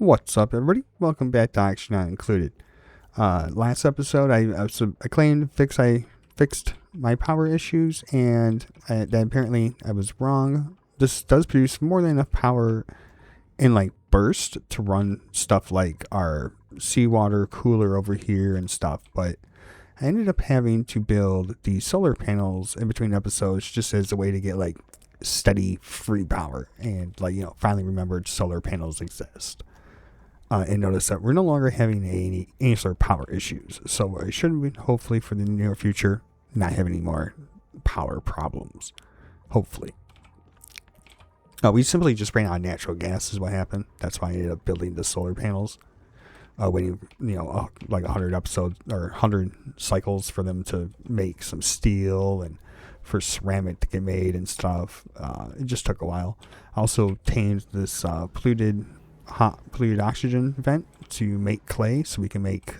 What's up, everybody? Welcome back to Action Not Included. Last episode, I claimed I fixed my power issues, and that apparently I was wrong. This does produce more than enough power in like burst to run stuff like our seawater cooler over here and stuff, but I ended up having to build the solar panels in between episodes just as a way to get like steady free power, and finally remembered solar panels exist. And notice that we're no longer having any sort of power issues. So I should, hopefully, for the near future, not have any more power problems. Hopefully. We simply just ran out of natural gas is what happened. That's why I ended up building the solar panels. Waiting, like 100 episodes or 100 cycles for them to make some steel and for ceramic to get made and stuff. It just took a while. I also tamed this polluted oxygen vent to make clay so we can make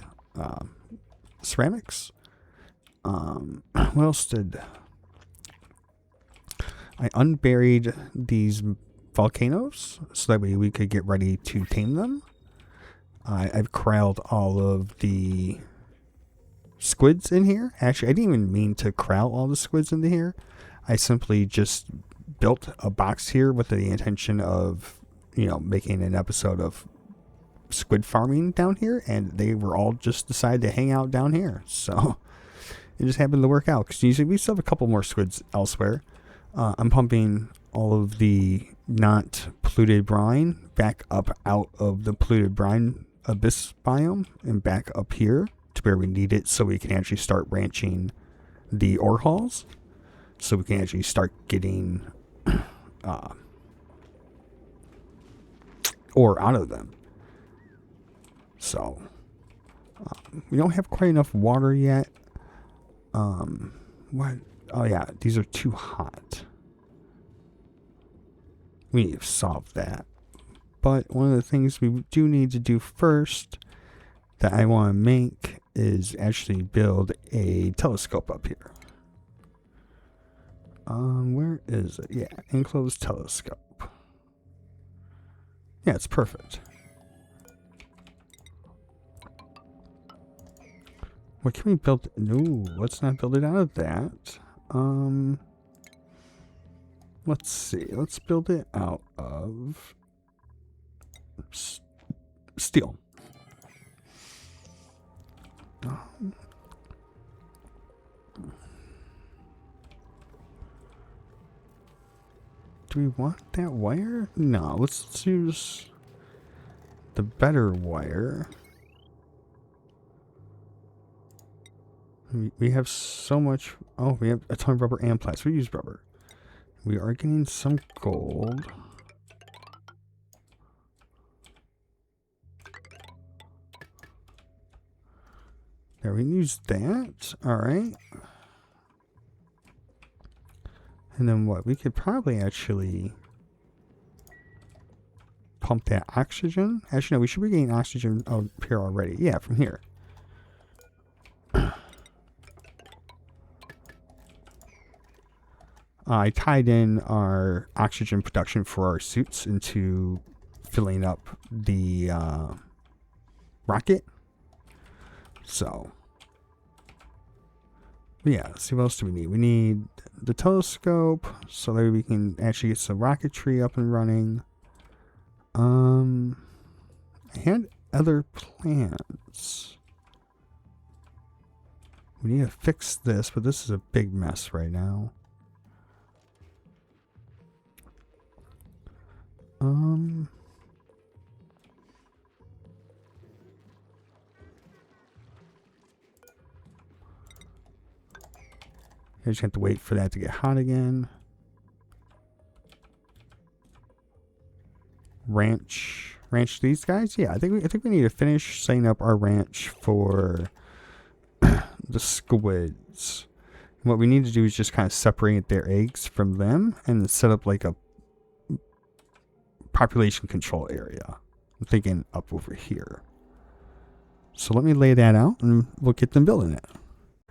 ceramics. What else did I unburied these volcanoes so that way we could get ready to tame them. I've corralled all of the squids in here. Actually, I didn't even mean to corral all the squids into here. I simply just built a box here with the intention of making an episode of squid farming down here, and they were all just decided to hang out down here. So it just happened to work out because usually we still have a couple more squids elsewhere. I'm pumping all of the not polluted brine back up out of the polluted brine abyss biome and back up here to where we need it so we can actually start ranching the Orehulls, so we can actually start getting ore out of them. So we don't have quite enough water yet. What? Oh yeah, these are too hot. We need to solve that. But one of the things we do need to do first that I want to make is actually build a telescope up here. Where is it? Yeah, enclosed telescope. Yeah, it's perfect. What can we build? No, let's not build it out of that. Let's see. Let's build it out of steel. Do we want that wire? No, let's use the better wire. We have so much. Oh, we have a ton of rubber and plastic. We use rubber. We are getting some gold. There, we use that. Alright. And then what? We could probably actually pump that oxygen. Actually, no, we should be getting oxygen out here already. Yeah, from here. I tied in our oxygen production for our suits into filling up the rocket. So, yeah, let's see, what else do we need? We need the telescope so that we can actually get some rocketry up and running. I had other plans. We need to fix this, but this is a big mess right now. I just have to wait for that to get hot again. Ranch these guys. Yeah, I think we need to finish setting up our ranch for the squids. And what we need to do is just kind of separate their eggs from them and set up like a population control area. I'm thinking up over here. So let me lay that out and we'll get them building it.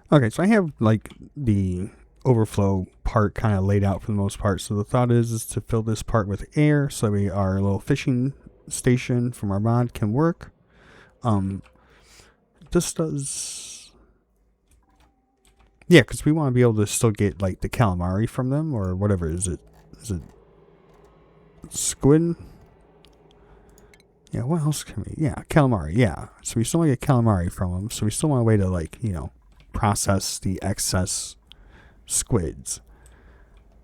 Okay, so I have like the overflow part kind of laid out for the most part. So the thought is to fill this part with air so we our little fishing station from our mod can work. This does, yeah, because we want to be able to still get like the calamari from them or whatever. Is it squid? Yeah, what else can we? Yeah, calamari. Yeah, so we still want to get calamari from them. So we still want a way to like process the excess squids.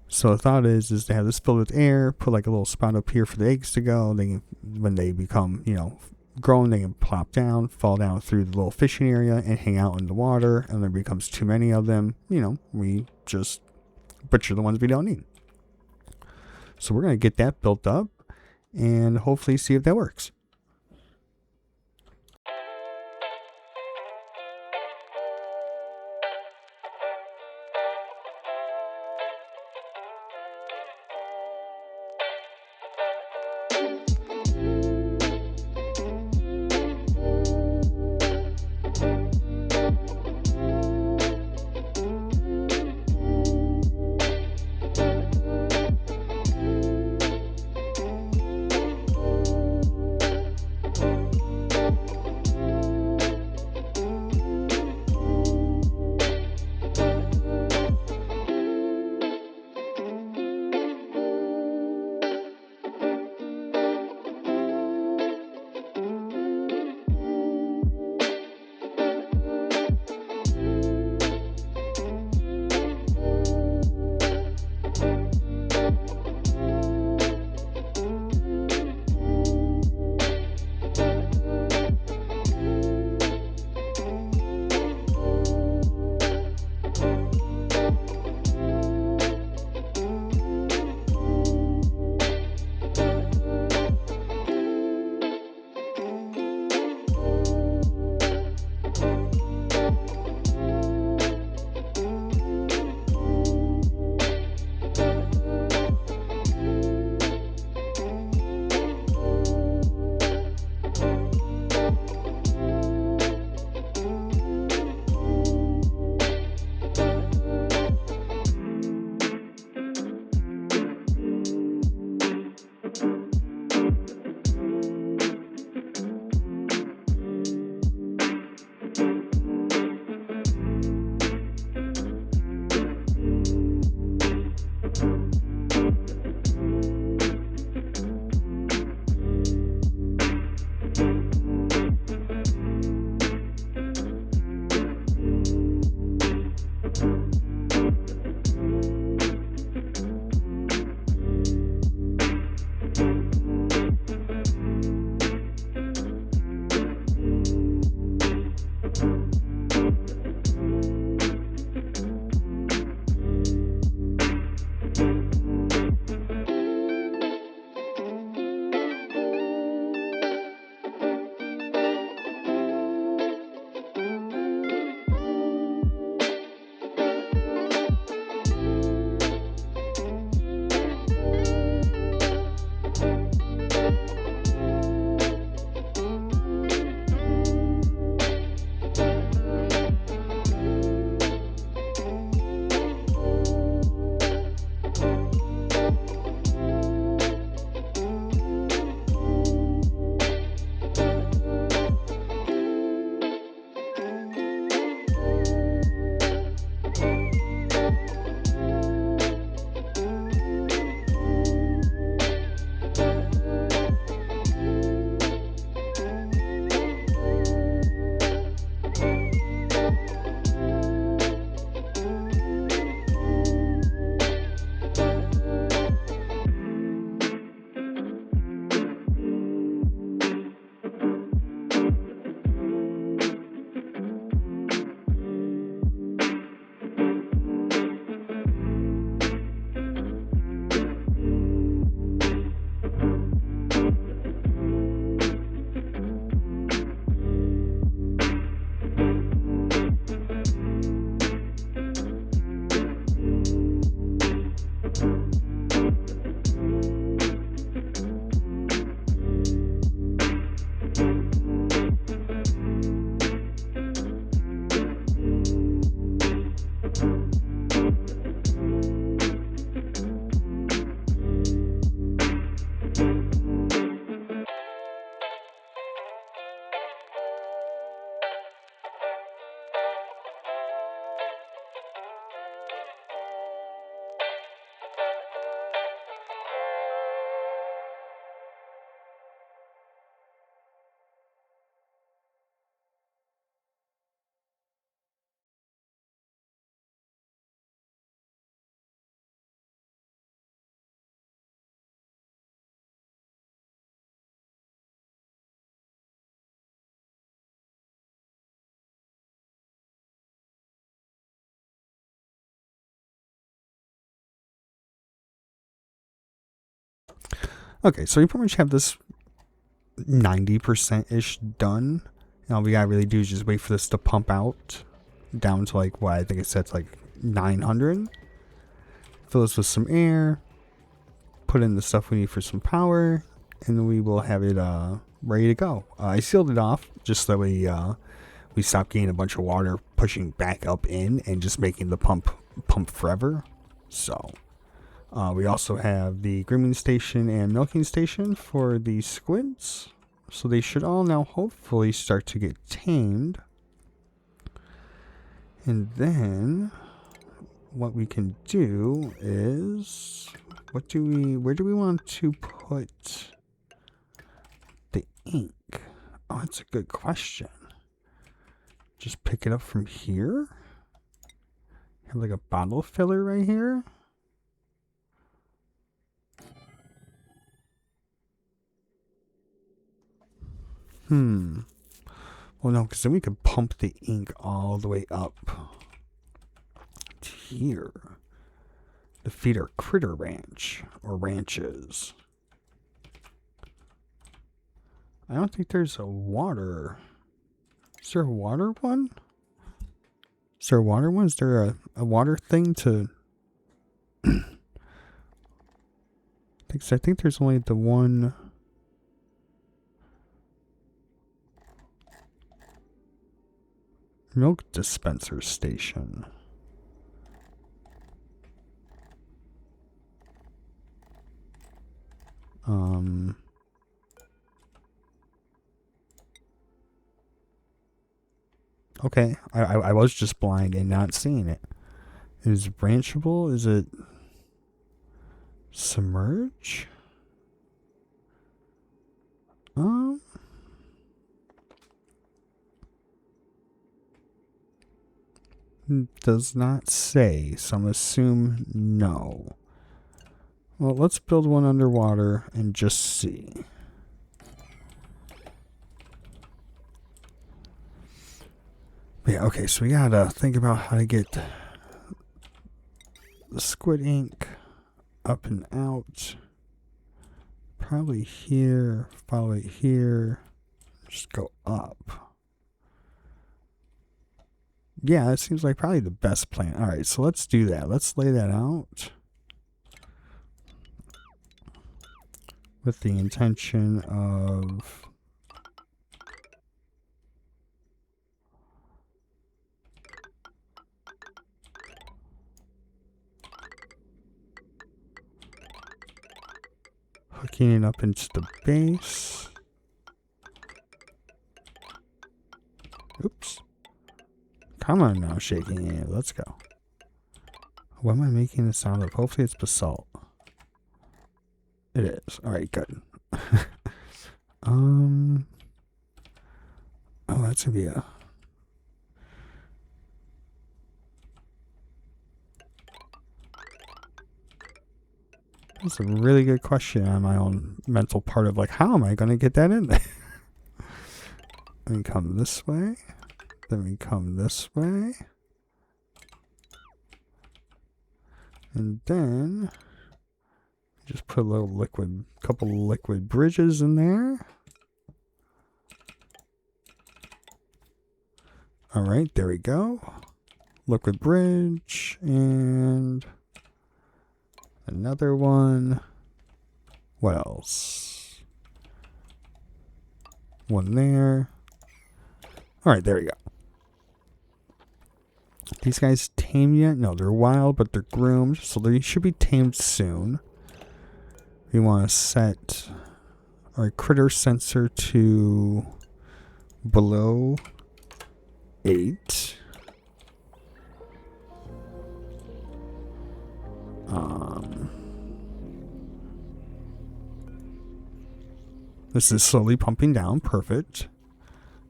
So the thought is to have this filled with air, put like a little spot up here for the eggs to go. When they become, grown, they can plop down, fall down through the little fishing area and hang out in the water. And there becomes too many of them, we just butcher the ones we don't need. So we're going to get that built up and hopefully see if that works. Okay, so we pretty much have this 90%-ish done. And all we gotta really do is just wait for this to pump out down to like what I think it sets like 900. Fill this with some air. Put in the stuff we need for some power. And then we will have it ready to go. I sealed it off just so we stop getting a bunch of water pushing back up in and just making the pump forever. So we also have the grooming station and milking station for the squids. So they should all now hopefully start to get tamed. And then what we can do is, where do we want to put the ink? Oh, that's a good question. Just pick it up from here? Have like a bottle filler right here? Well, no, because then we could pump the ink all the way up to here to feed our critter ranch or ranches. I don't think there's a water. Is there a water one? Is there a water one? Is there a water thing to... I think there's only the one... milk dispenser station. Okay, I was just blind and not seeing it. Is it branchable? Is it submerge? Does not say, so I'm gonna assume no. Well, let's build one underwater and just see. Yeah, okay, so we gotta think about how to get the squid ink up and out. Probably here, follow it here, just go up. Yeah, that seems like probably the best plan. All right, so let's do that. Let's lay that out with the intention of hooking it up into the base. Oops. Come on now, shaking it. Let's go. What am I making the sound of? Hopefully it's basalt. It is. Alright, good. Oh, that's gonna be a... That's a really good question on my own mental part of like, how am I gonna get that in there? Let me come this way. Then we come this way. And then just put a little liquid, couple liquid bridges in there. All right, there we go. Liquid bridge and another one. What else? One there. All right, there we go. These guys tamed yet? No, they're wild, but they're groomed, so they should be tamed soon. We want to set our critter sensor to below 8. This is slowly pumping down. Perfect.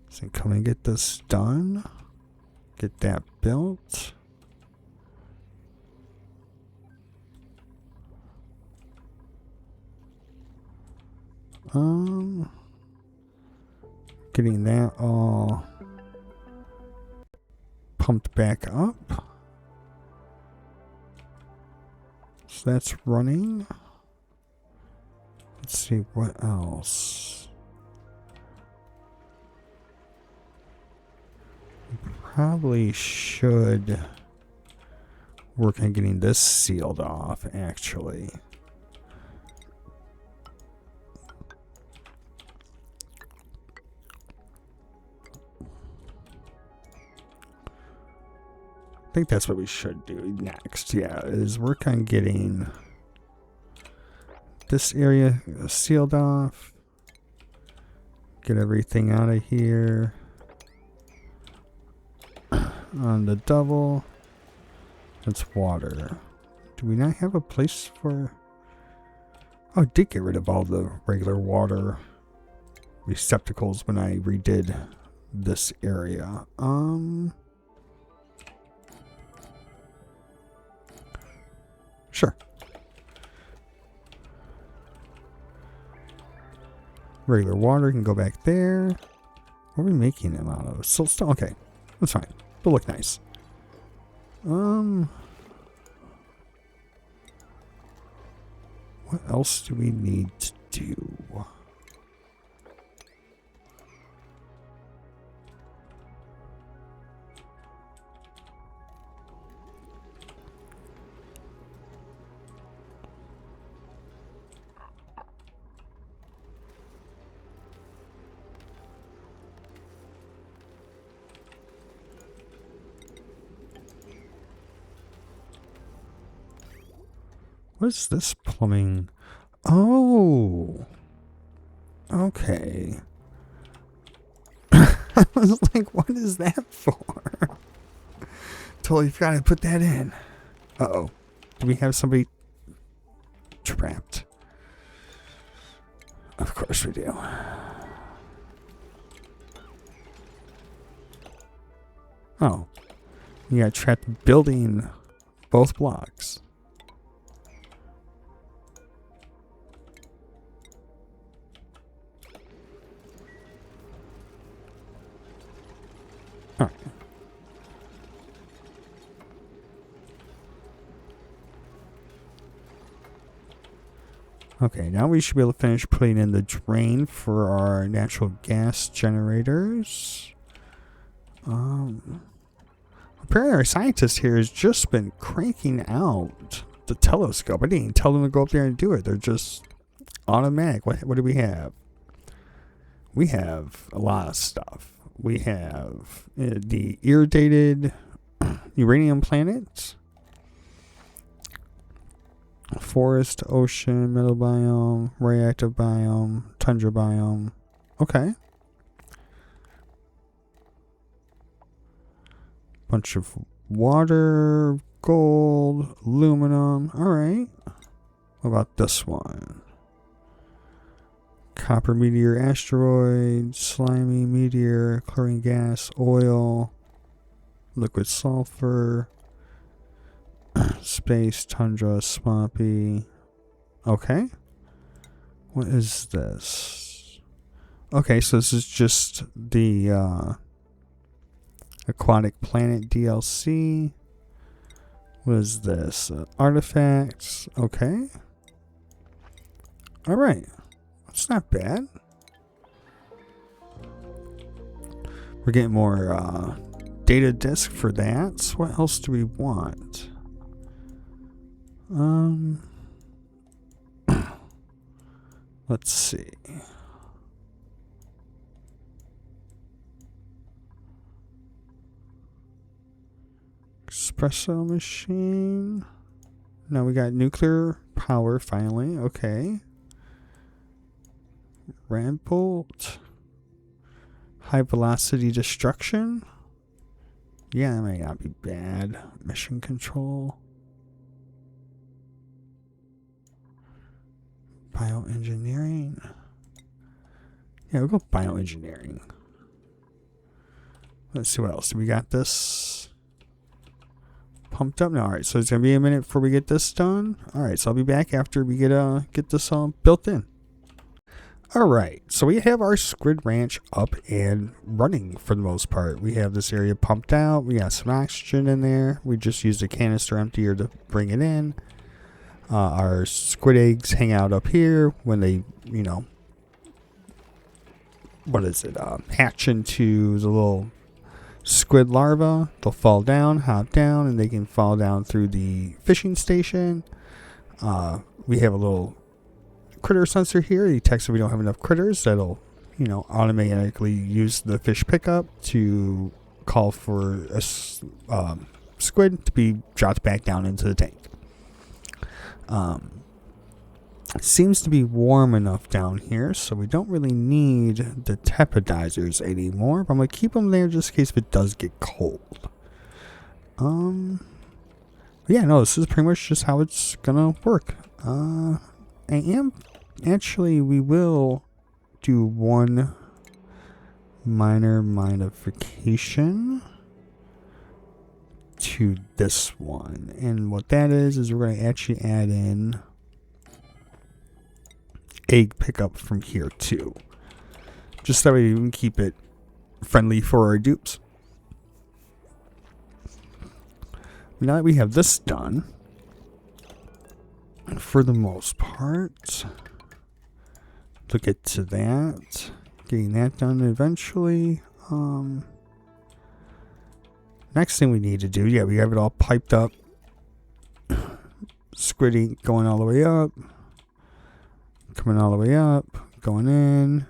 So come and get this done. Get that built. Getting that all pumped back up. So that's running. Let's see what else. Probably should work on getting this sealed off, actually. I think that's what we should do next. Yeah, is work on getting this area sealed off. Get everything out of here. On the double. That's water. Do we not have a place for... Oh, I did get rid of all the regular water receptacles when I redid this area. Sure. Regular water can go back there. What are we making them out of? Siltstone? Okay. That's fine. They'll look nice. What else do we need to do? What is this plumbing? Oh. Okay. I was like, what is that for? Totally forgot to put that in. Uh-oh. Do we have somebody trapped? Of course we do. Oh. You got trapped building both blocks. Alright. Okay, now we should be able to finish putting in the drain for our natural gas generators. Apparently our scientist here has just been cranking out the telescope. I didn't even tell them to go up there and do it. They're just automatic. What do we have? We have a lot of stuff. We have the irradiated uranium planets, forest, ocean, metal biome, radioactive biome, tundra biome. Okay. Bunch of water, gold, aluminum. Alright. What about this one? Copper meteor, asteroid, slimy meteor, chlorine gas, oil, liquid sulfur, space, tundra, swampy. Okay. What is this? Okay, so this is just the aquatic planet DLC. What is this? Artifacts. Okay. Alright. It's not bad. We're getting more data disk for that. So what else do we want? Let's see. Espresso machine. Now we got nuclear power finally. Okay. Rambolt. High velocity destruction. Yeah, that may not be bad. Mission control. Bioengineering. Yeah, we'll go bioengineering. Let's see what else. We got this pumped up now. Alright, so it's going to be a minute before we get this done. Alright, so I'll be back after we get this all built in. Alright, so we have our squid ranch up and running for the most part. We have this area pumped out. We got some oxygen in there. We just used a canister emptier to bring it in. Our squid eggs hang out up here when they, you know, hatch into the little squid larva. They'll fall down, hop down, and they can fall down through the fishing station. We have a little critter sensor here. It detects if we don't have enough critters. That'll, you know, automatically use the fish pickup to call for a squid to be dropped back down into the tank. It seems to be warm enough down here, so we don't really need the tepidizers anymore. But I'm going to keep them there just in case if it does get cold. Yeah, no, this is pretty much just how it's going to work. We will do one minor modification to this one. And what that is we're going to actually add in egg pickup from here too. Just that way we can keep it friendly for our dupes. Now that we have this done, for the most part, to get to that, getting that done eventually. Next thing we need to do, we have it all piped up. Squid ink going all the way up. Coming all the way up. Going in.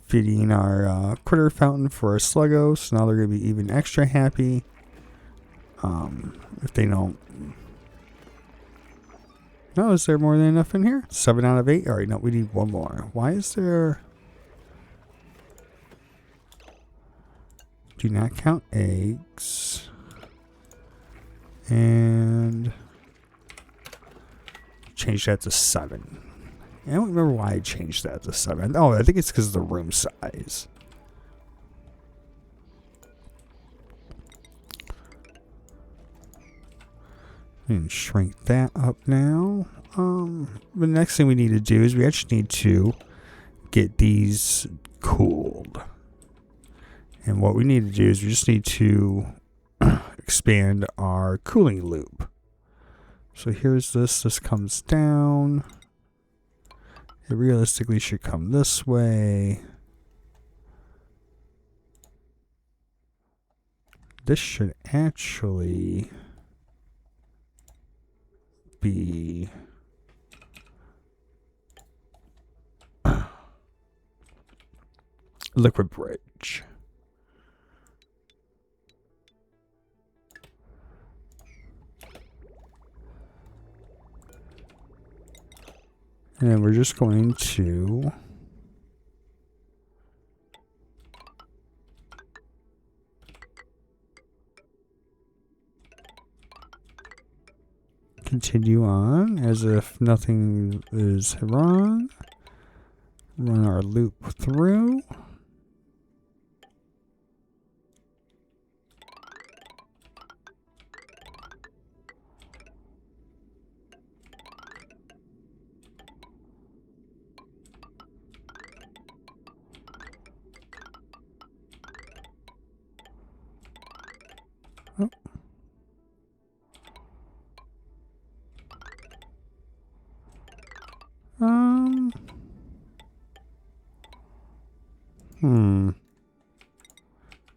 Feeding our critter fountain for our sluggos. So now they're going to be even extra happy. If they don't. No, is there more than enough in here? 7 out of 8? Alright, no, we need one more. Why is there... Do not count eggs. And change that to 7. I don't remember why I changed that to 7. Oh, I think it's because of the room size. And shrink that up now. The next thing we need to do is we actually need to get these cooled. And what we need to do is we just need to expand our cooling loop. So here's this. This comes down. It realistically should come this way. This should actually be liquid bridge. And then we're just going to continue on as if nothing is wrong. Run our loop through.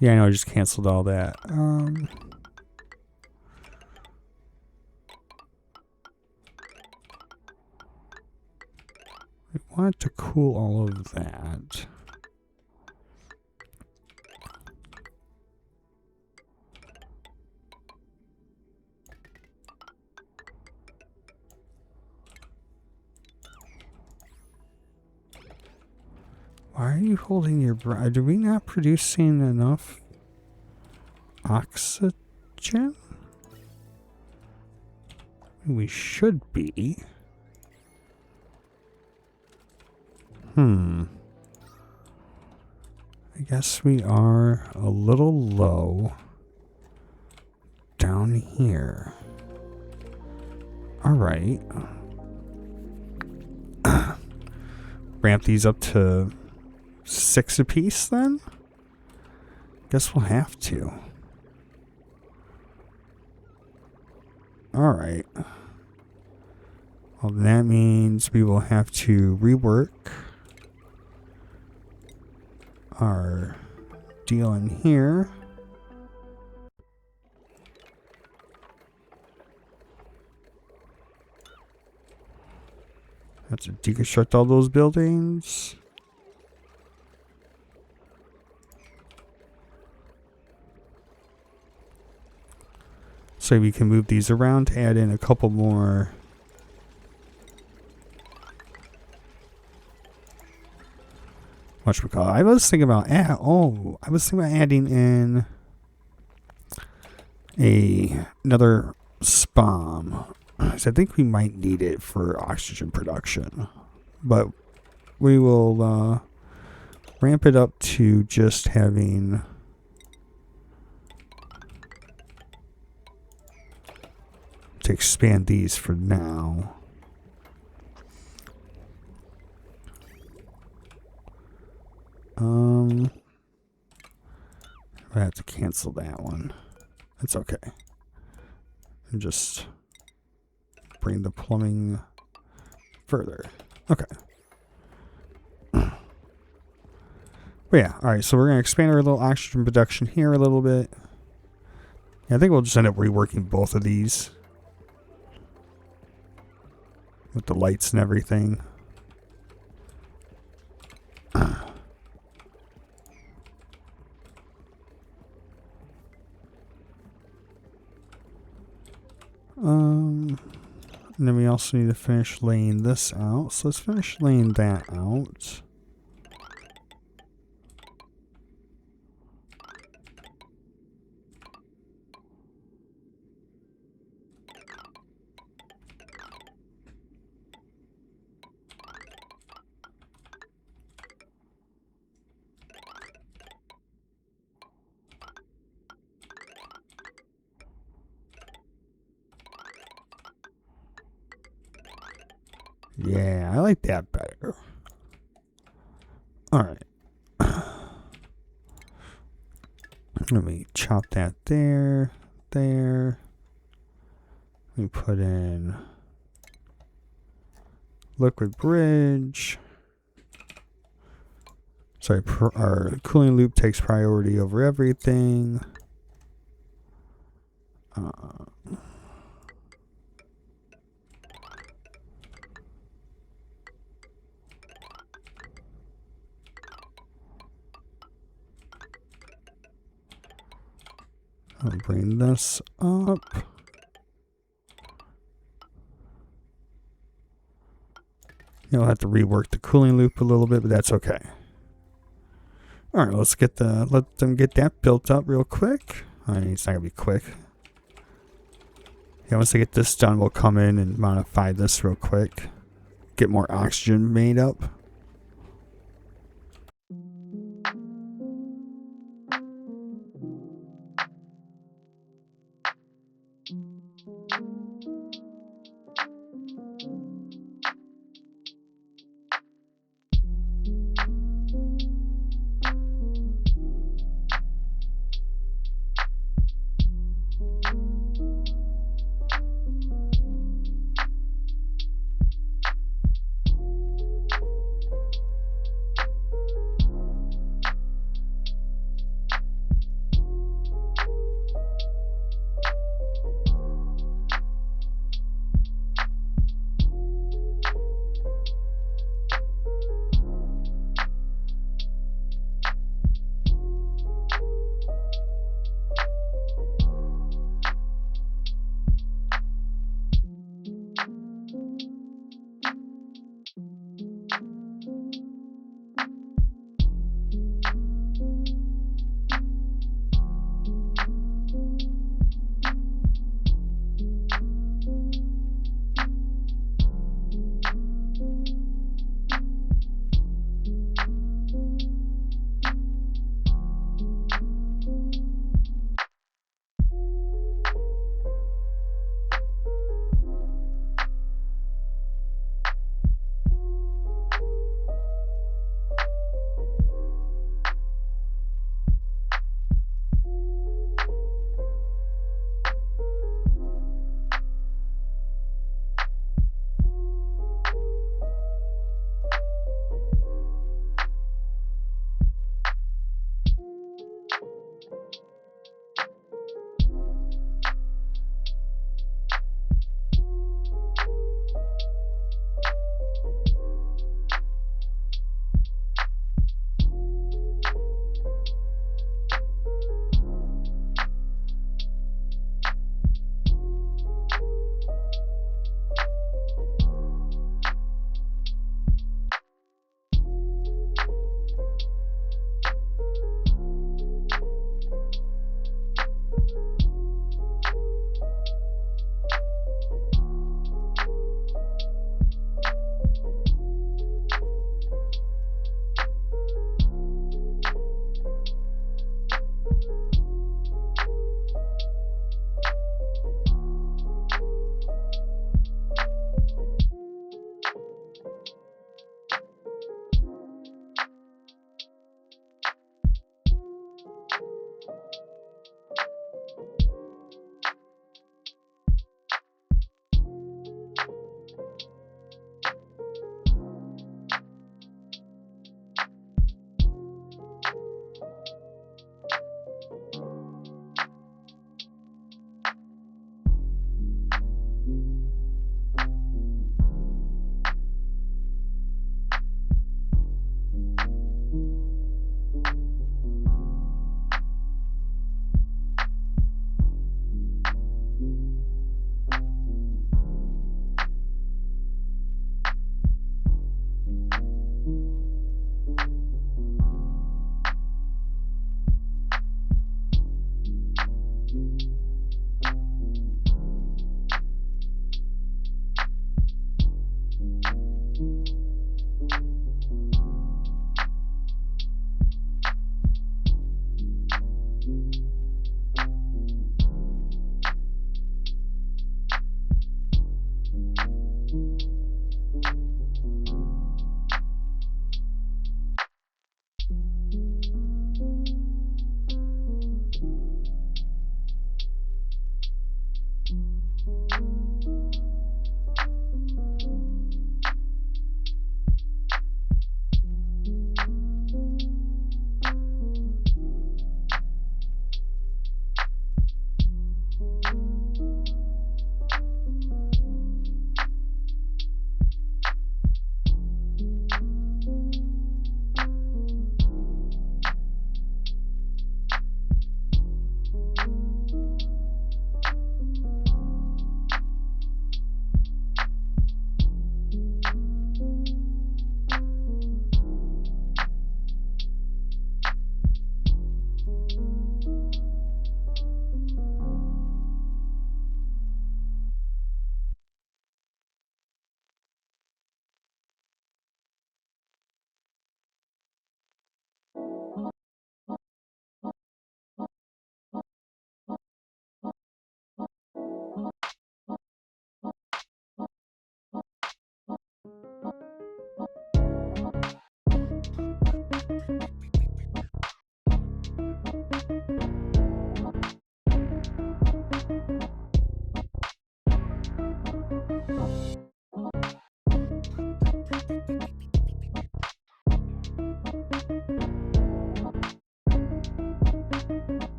Yeah, I know, I just canceled all that. We want to cool all of that. Why are you holding your breath? Are we not producing enough oxygen? We should be. I guess we are a little low down here. All right. Ramp these up to 6 apiece then? Guess we'll have to. Alright. Well, that means we will have to rework our deal in here. Have to deconstruct all those buildings. So we can move these around to add in a couple more. Whatchamacallit? I was thinking about adding in another spam. So I think we might need it for oxygen production, but we will ramp it up to just having to expand these for now. I have to cancel that one. That's okay. And just bring the plumbing further. Okay. But yeah, alright, so we're going to expand our little oxygen production here a little bit. Yeah, I think we'll just end up reworking both of these with the lights and everything. And then we also need to finish laying this out. So let's finish laying that out. Yeah, I like that better. Alright. Let me chop that there. Let me put in liquid bridge. Sorry, our cooling loop takes priority over everything. I'll bring this up. You'll have to rework the cooling loop a little bit, but that's okay. All right, let's let them get that built up real quick. I mean, it's not gonna be quick. Yeah, once I get this done, we'll come in and modify this real quick. Get more oxygen made up.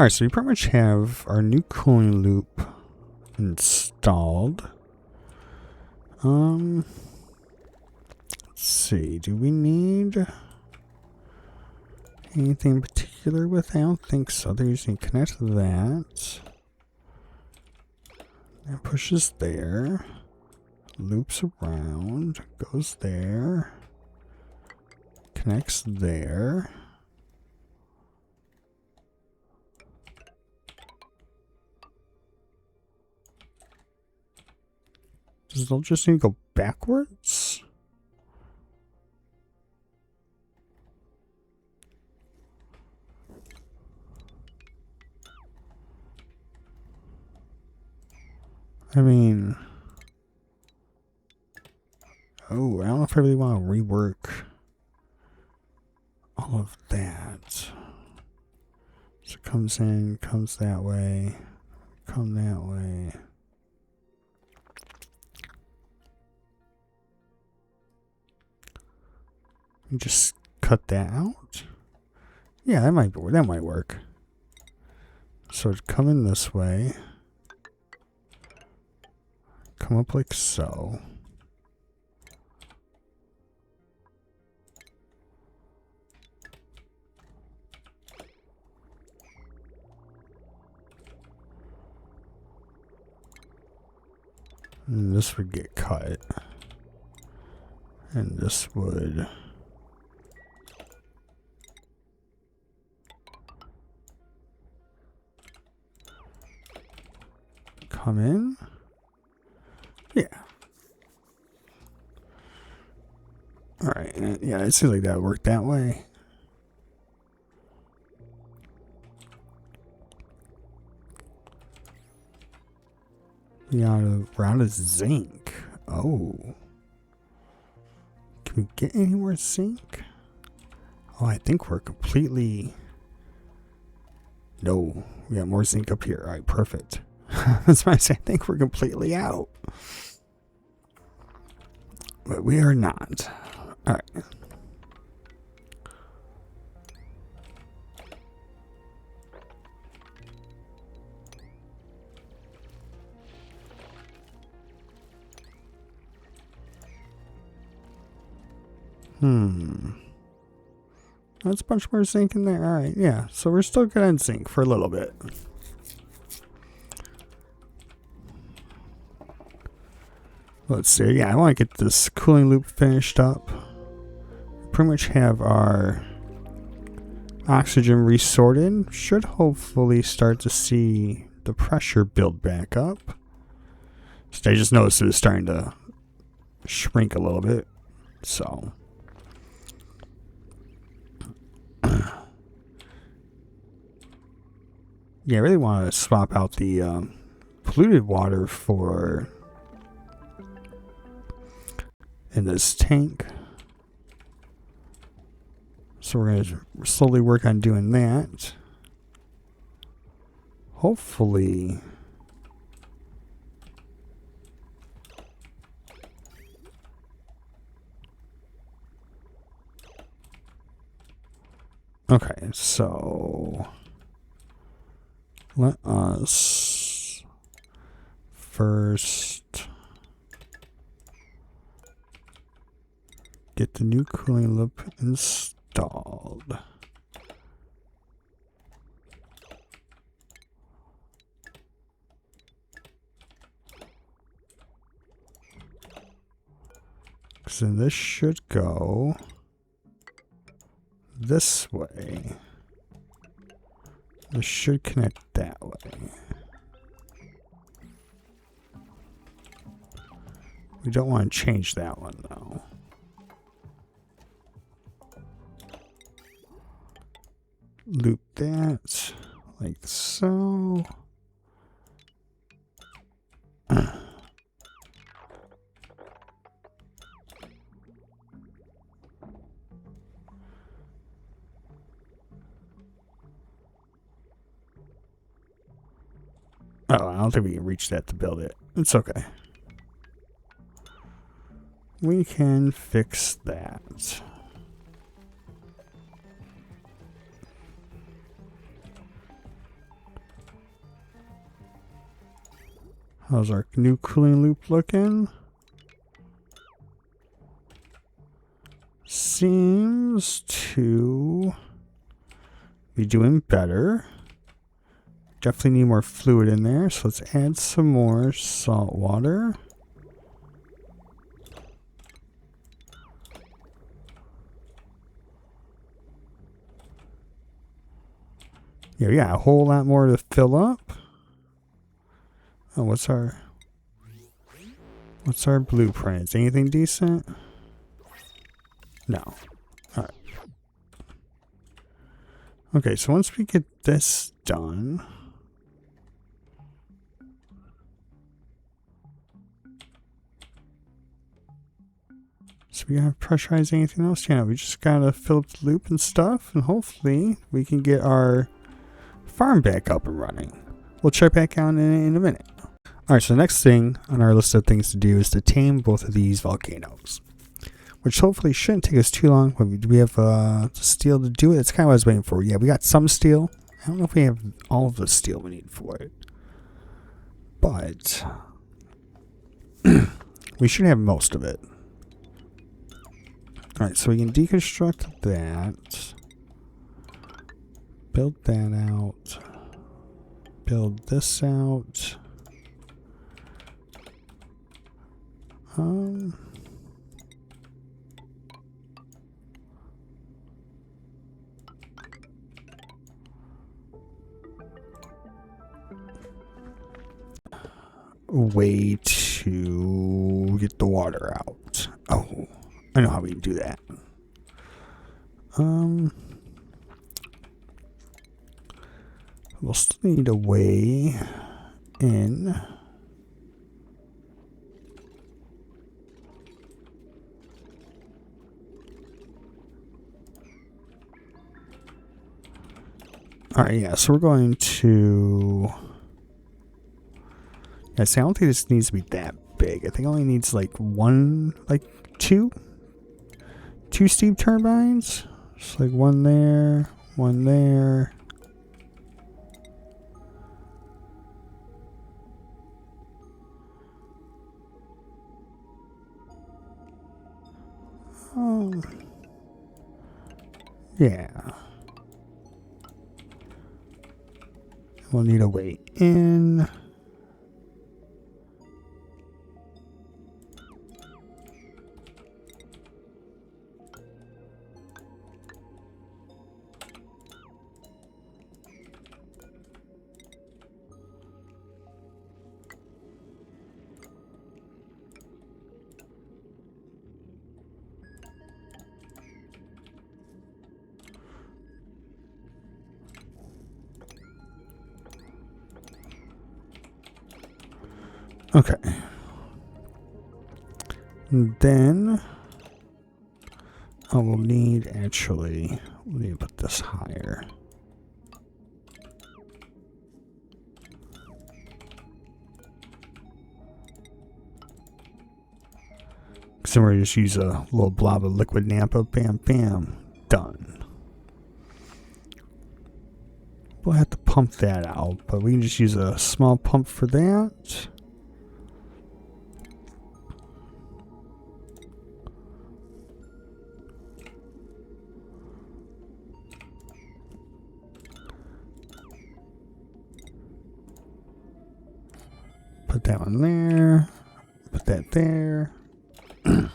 Alright, so we pretty much have our new cooling loop installed. Let's see, do we need anything in particular with it? I don't think so. They usually connect to that. That pushes there. Loops around. Goes there. Connects there. Does it just need to go backwards? I mean... Oh, I don't know if I really want to rework all of that. So it comes in, comes that way, come that way. Just cut that out. Yeah, that might work. So come in this way. Come up like so. And this would get cut. And this would come in. Yeah. Alright, yeah, it seems like that worked that way. We're out of zinc. Oh. Can we get any more zinc? Oh, I think we're completely... No, we got more zinc up here. Alright, perfect. That's why I say I think we're completely out. But we are not. Alright. That's a bunch more zinc in there. Alright, yeah. So we're still good on zinc for a little bit. Let's see. Yeah, I want to get this cooling loop finished up. Pretty much have our oxygen resorted. Should hopefully start to see the pressure build back up. So I just noticed it was starting to shrink a little bit. So... yeah, I really want to swap out the polluted water for in this tank. So we're going to slowly work on doing that. Hopefully... okay, so... let us first get the new cooling loop installed. So this should go this way. This should connect that way. We don't want to change that one though. Loop that like so. Oh, I don't think we can reach that to build it. It's okay. We can fix that. How's our new cooling loop looking? Seems to be doing better. Definitely need more fluid in there, so let's add some more salt water. Yeah, we got a whole lot more to fill up. Oh, what's our blueprint? Is anything decent? No. Alright. Okay, so once we get this done, so we gotta pressurize anything else? Yeah, we just gotta fill up the loop and stuff, and hopefully we can get our farm back up and running. We'll check back on in a minute. Alright, so the next thing on our list of things to do is to tame both of these volcanoes, which hopefully shouldn't take us too long. But we have steel to do it. It's kind of what I was waiting for. Yeah, we got some steel. I don't know if we have all of the steel we need for it, but we should have most of it. Alright, so we can deconstruct that, build that out, build this out. way to get the water out. Oh, I know how we can do that. We'll still need a way in. Alright, yeah, so we're going to... Yeah, see, I don't think this needs to be that big. I think it only needs like two steam turbines. Just like one there, one there. Yeah. We'll need a way in. Okay. And then I will need we'll need to put this higher. So we're just use a little blob of liquid Nampa. Bam, bam. Done. We'll have to pump that out, but we can just use a small pump for that. Put that one there. Put that there. All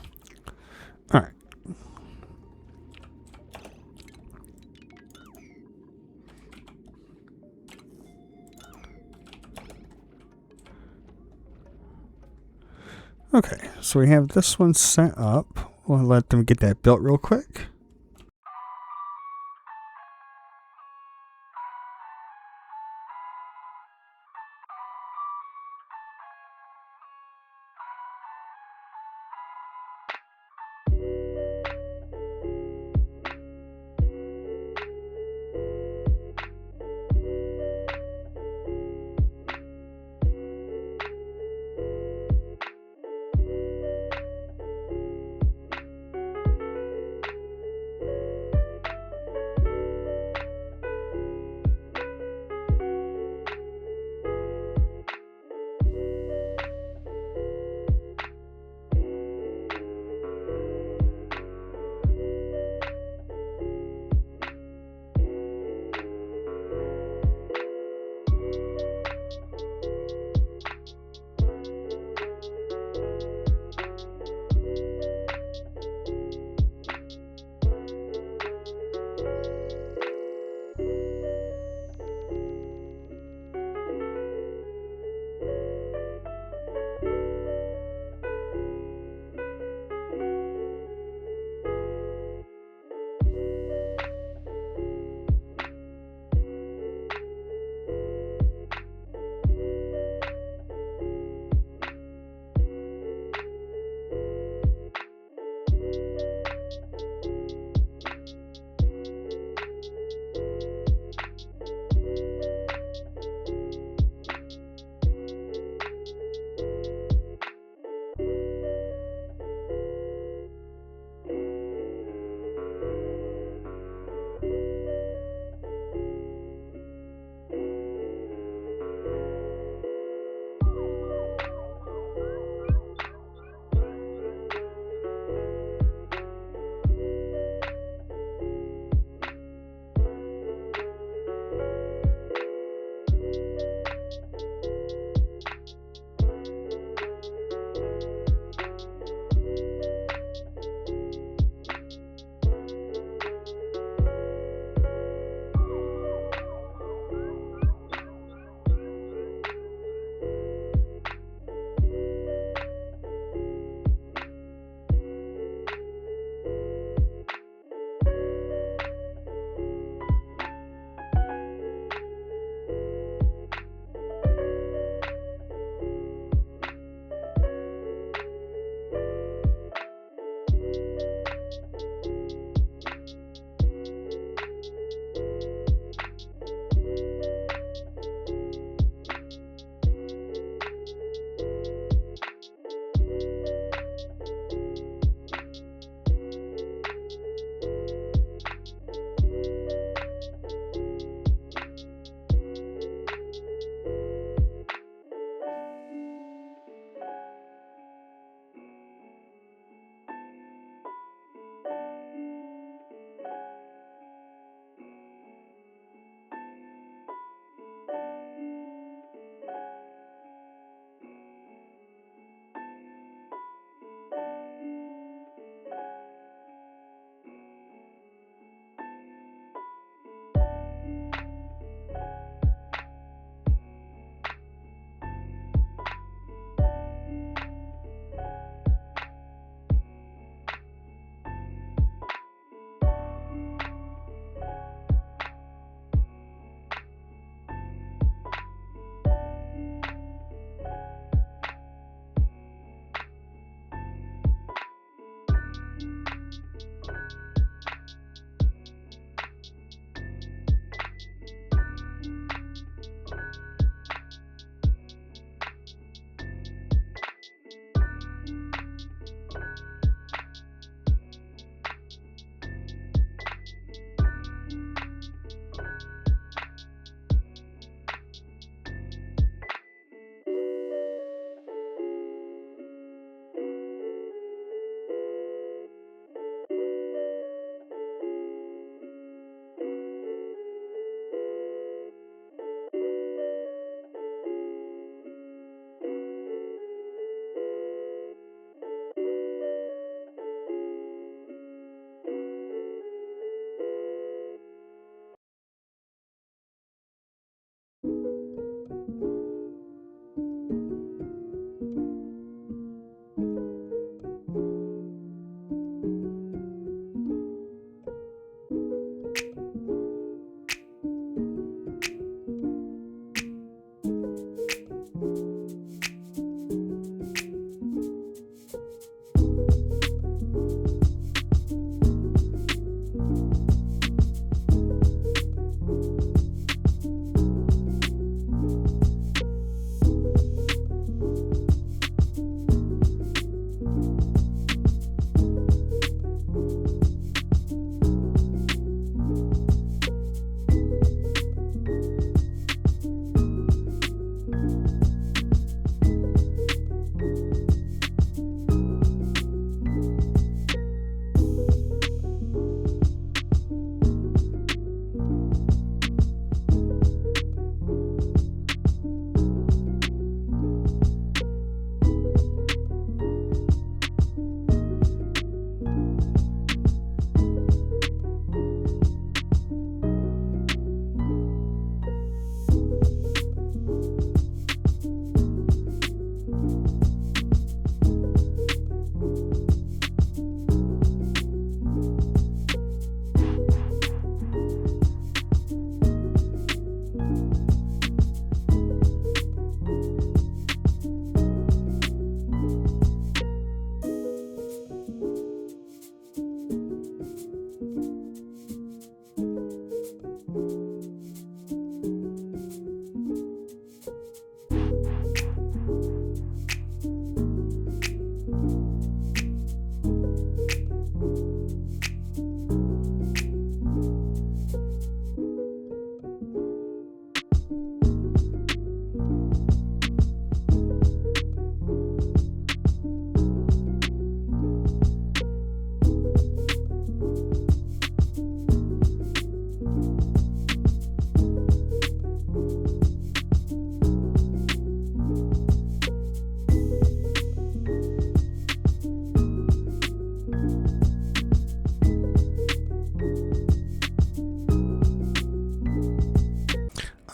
right. Okay, so we have this one set up. We'll let them get that built real quick.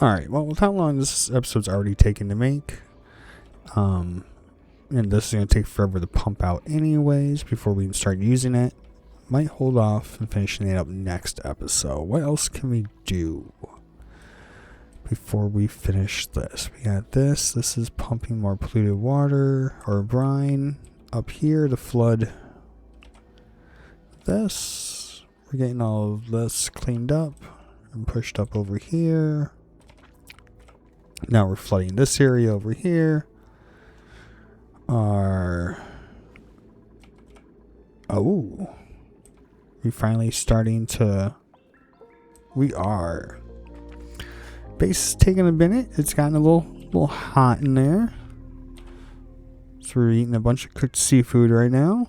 Alright, well, with how long this episode's already taken to make, and this is going to take forever to pump out anyways before we can start using it, might hold off and finishing it up next episode. What else can we do before we finish this? We got this. This is pumping more polluted water or brine up here to flood this. We're getting all of this cleaned up and pushed up over here. Now we're flooding this area over here. We're finally starting to. We are. Base is taking a minute. It's gotten a little hot in there. So we're eating a bunch of cooked seafood right now.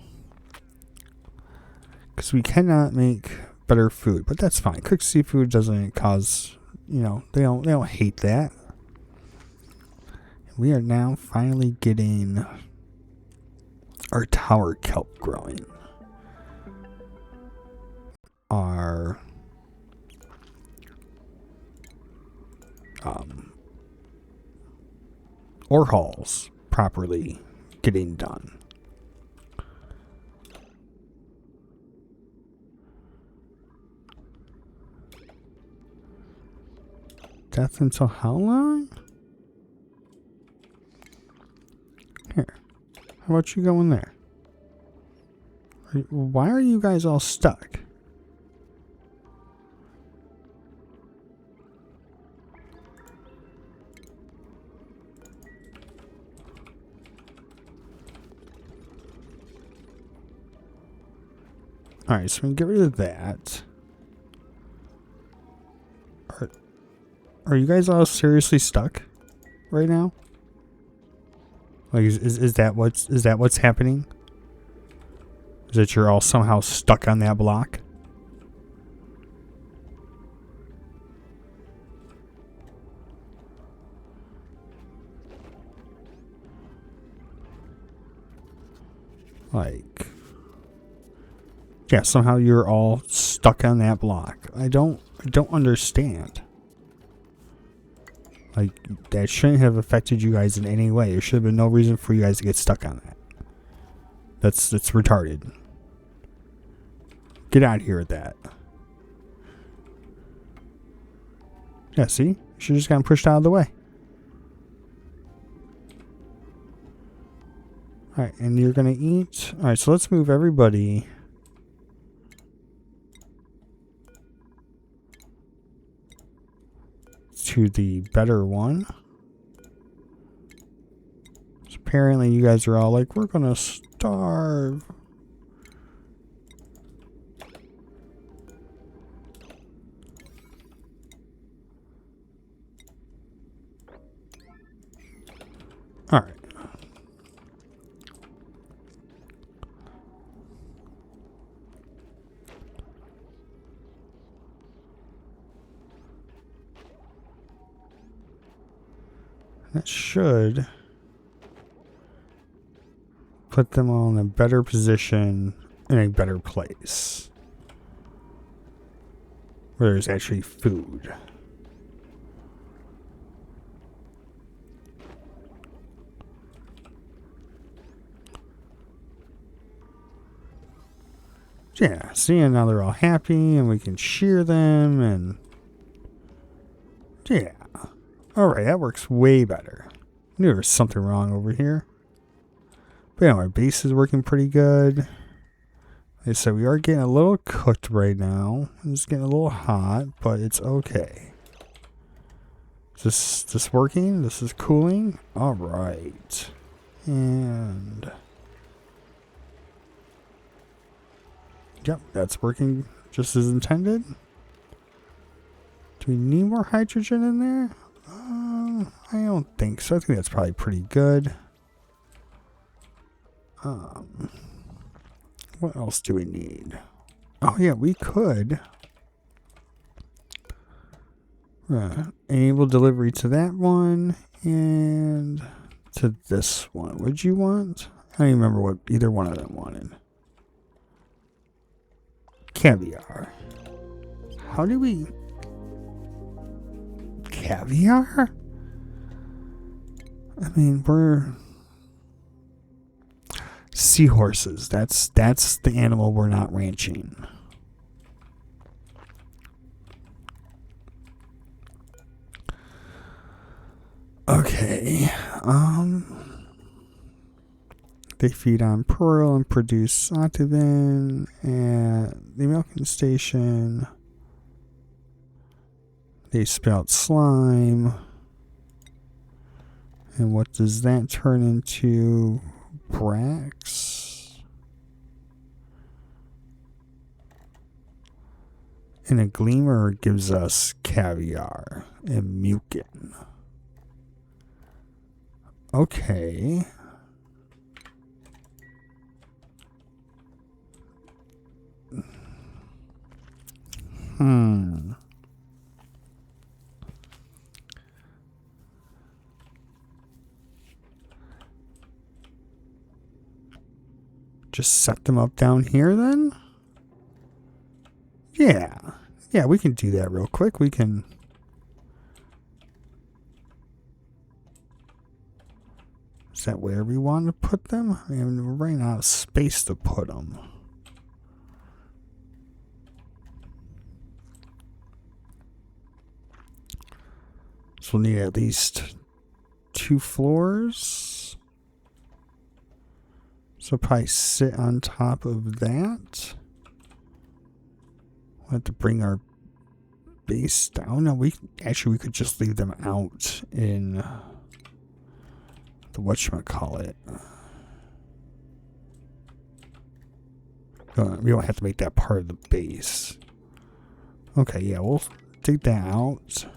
Because we cannot make better food, but that's fine. Cooked seafood doesn't cause, they don't hate that. We are now finally getting our tower kelp growing. Our Orehulls properly getting done. Death until how long? Here. How about you go in there? Why are you guys all stuck? Alright, so we can get rid of that. Are you guys all seriously stuck right now? Like, is that what's happening? Is that you're all somehow stuck on that block? Like, yeah, somehow you're all stuck on that block. I don't understand. Like, that shouldn't have affected you guys in any way. There should have been no reason for you guys to get stuck on that. That's retarded. Get out of here with that. Yeah, see? You should have just gotten pushed out of the way. Alright, and you're gonna eat. Alright, so let's move everybody to the better one. So apparently you guys are all like, we're gonna starve. Alright. That should put them all in a better position, in a better place, where there's actually food. Yeah, see, now they're all happy and we can cheer them and yeah. Alright, that works way better. I knew there was something wrong over here. But anyway, our base is working pretty good. Like I said, we are getting a little cooked right now. It's getting a little hot, but it's okay. Is this working? This is cooling? Alright. And yep, that's working just as intended. Do we need more hydrogen in there? I don't think so. I think that's probably pretty good. What else do we need? Oh yeah, we could enable delivery to that one and to this one. Would you want? I don't even remember what either one of them wanted. Caviar. How do we caviar? I mean, we're seahorses. That's the animal we're not ranching. Okay. They feed on pearl and produce sativin at the milking station. They spout slime. And what does that turn into? Brax. And a gleamer gives us caviar and mucin. Okay. Just set them up down here then? Yeah. Yeah, we can do that real quick. We can... Is that where we want to put them? I mean, we're running out of space to put them. So we'll need at least 2 floors. So probably sit on top of that. We'll have to bring our base down. No, we could just leave them out in the whatchamacallit. We don't have to make that part of the base. Okay, yeah, we'll take that out.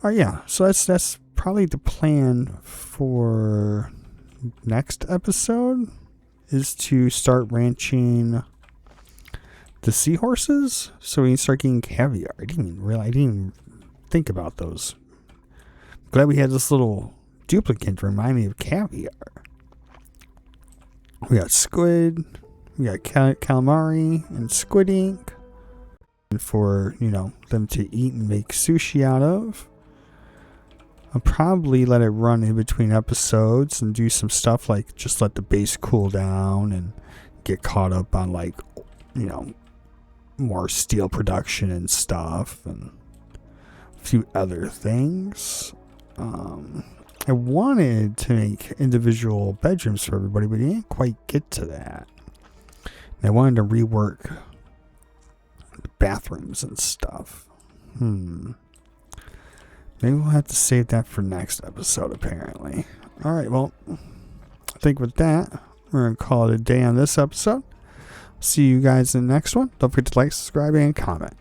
Oh yeah, so that's probably the plan for next episode, is to start ranching the seahorses so we can start getting caviar. I didn't even think about those. Glad we had this little duplicate to remind me of caviar. We got squid, we got calamari and squid ink, and for them to eat and make sushi out of. I'll probably let it run in between episodes and do some stuff like just let the base cool down and get caught up on more steel production and stuff and a few other things. I wanted to make individual bedrooms for everybody, but I didn't quite get to that. And I wanted to rework the bathrooms and stuff. Maybe we'll have to save that for next episode, apparently. Alright, well, I think with that, we're going to call it a day on this episode. See you guys in the next one. Don't forget to like, subscribe, and comment.